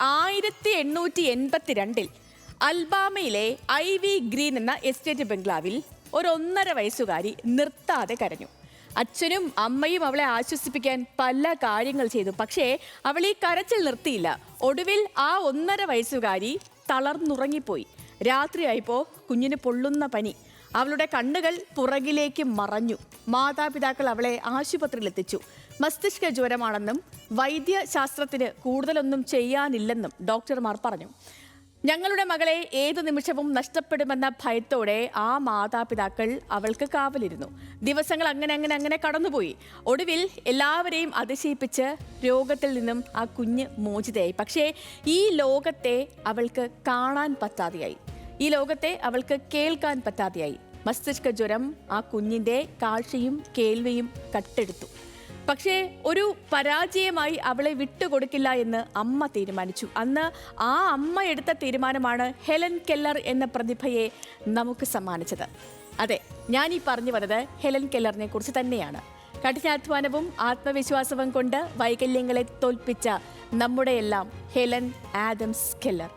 1882 അൽബാമയിലെ IV green എന്ന estate ബംഗ്ലാവിൽ ഒരു 1.5 വയസ്സുകാരി നിർത്താതെ കരഞ്ഞു. അച്ഛനും അമ്മയും അവളെ ആശ്വസിപ്പിക്കാൻ പല കാര്യങ്ങൾ ചെയ്തു. പക്ഷേ അവൾ ഈ കരച്ചിൽ നിർത്തിയില്ല. ഒടുവിൽ ആ 1.5 വയസ്സുകാരി തളർന്നുറങ്ങിപ്പോയി. രാത്രിയായപ്പോൾ കുഞ്ഞിന് പൊള്ളുന്ന പനി. അവളുടെ കണ്ണുകൾ പുറകിലേക്ക് മറഞ്ഞു. മാതാപിതാക്കൾ അവളെ ആശുപത്രിയിലെത്തിച്ചു. മസ്തിഷ്ക ജ്വരമാണെന്നും വൈദ്യശാസ്ത്രത്തിന് കൂടുതലൊന്നും ചെയ്യാനില്ലെന്നും ഡോക്ടർമാർ പറഞ്ഞു. ഞങ്ങളുടെ മകളെ ഏതു നിമിഷവും നഷ്ടപ്പെടുമെന്ന ഭയത്തോടെ ആ മാതാപിതാക്കൾ അവൾക്ക് കാവലിരുന്നു. ദിവസങ്ങൾ അങ്ങനെ കടന്നുപോയി. ഒടുവിൽ എല്ലാവരെയും അതിശയിപ്പിച്ച് രോഗത്തിൽ നിന്നും ആ കുഞ്ഞ് മോചിതയായി. പക്ഷേ ഈ ലോകത്തെ അവൾക്ക് കാണാൻ പറ്റാതെയായി. ഈ ലോകത്തെ അവൾക്ക് കേൾക്കാൻ പറ്റാതെയായി. മസ്തിഷ്ക ജ്വരം ആ കുഞ്ഞിൻ്റെ കാഴ്ചയും കേൾവിയും കട്ടെടുത്തു. പക്ഷേ ഒരു പരാജയമായി അവളെ വിട്ടുകൊടുക്കില്ല എന്ന് അമ്മ തീരുമാനിച്ചു. അന്ന് ആ അമ്മ എടുത്ത തീരുമാനമാണ് ഹെലൻ കെല്ലർ എന്ന പ്രതിഭയെ നമുക്ക് സമ്മാനിച്ചത്. അതെ, ഞാൻ ഈ പറഞ്ഞു വന്നത് ഹെലൻ കെല്ലറിനെ കുറിച്ച് തന്നെയാണ്. കഠിനാധ്വാനവും ആത്മവിശ്വാസവും കൊണ്ട് വൈകല്യങ്ങളെ തോൽപ്പിച്ച നമ്മുടെയെല്ലാം ഹെലൻ ആദംസ് കെല്ലർ.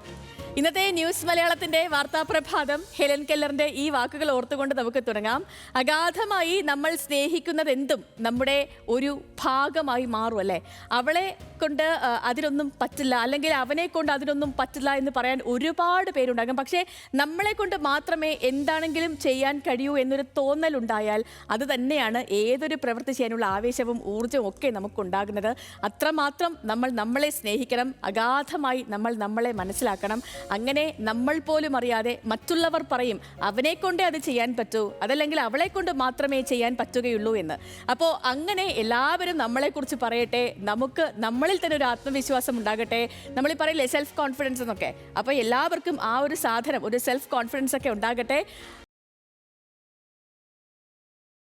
ഇന്നത്തെ ന്യൂസ് മലയാളത്തിന്റെ വാർത്താ പ്രഭാതം ഹെലൻ കെല്ലറിന്റെ ഈ വാക്കുകൾ ഓർത്തുകൊണ്ട് നമുക്ക് തുടങ്ങാം. അഗാധമായി നമ്മൾ സ്നേഹിക്കുന്നത് എന്തും നമ്മുടെ ഒരു ഭാഗമായി മാറും, അല്ലേ? അവളെ കൊണ്ട് അതിനൊന്നും പറ്റില്ല, അല്ലെങ്കിൽ അവനെ കൊണ്ട് അതിനൊന്നും പറ്റില്ല എന്ന് പറയാൻ ഒരുപാട് പേരുണ്ടാകും. പക്ഷേ നമ്മളെ കൊണ്ട് മാത്രമേ എന്താണെങ്കിലും ചെയ്യാൻ കഴിയൂ എന്നൊരു തോന്നലുണ്ടായാൽ അത് തന്നെയാണ് ഏതൊരു പ്രവൃത്തി ചെയ്യാനുള്ള ആവേശവും ഊർജ്ജവും ഒക്കെ നമുക്കുണ്ടാകുന്നത്. അത്രമാത്രം നമ്മൾ നമ്മളെ സ്നേഹിക്കണം. അഗാധമായി നമ്മൾ നമ്മളെ മനസ്സിലാക്കണം. അങ്ങനെ നമ്മൾ പോലും അറിയാതെ മറ്റുള്ളവർ പറയും അവനെ കൊണ്ടേ അത് ചെയ്യാൻ പറ്റൂ, അതല്ലെങ്കിൽ അവളെ കൊണ്ട് മാത്രമേ ചെയ്യാൻ പറ്റുകയുള്ളൂ എന്ന്. അപ്പോൾ അങ്ങനെ എല്ലാവരും നമ്മളെക്കുറിച്ച് പറയട്ടെ. നമുക്ക് നമ്മളിൽ തന്നെ ഒരു ആത്മവിശ്വാസം ഉണ്ടാകട്ടെ. നമ്മൾ പറയില്ലേ സെൽഫ് കോൺഫിഡൻസ് എന്നൊക്കെ. അപ്പോൾ എല്ലാവർക്കും ആ ഒരു സാധനം, ഒരു സെൽഫ് കോൺഫിഡൻസ് ഒക്കെ ഉണ്ടാകട്ടെ.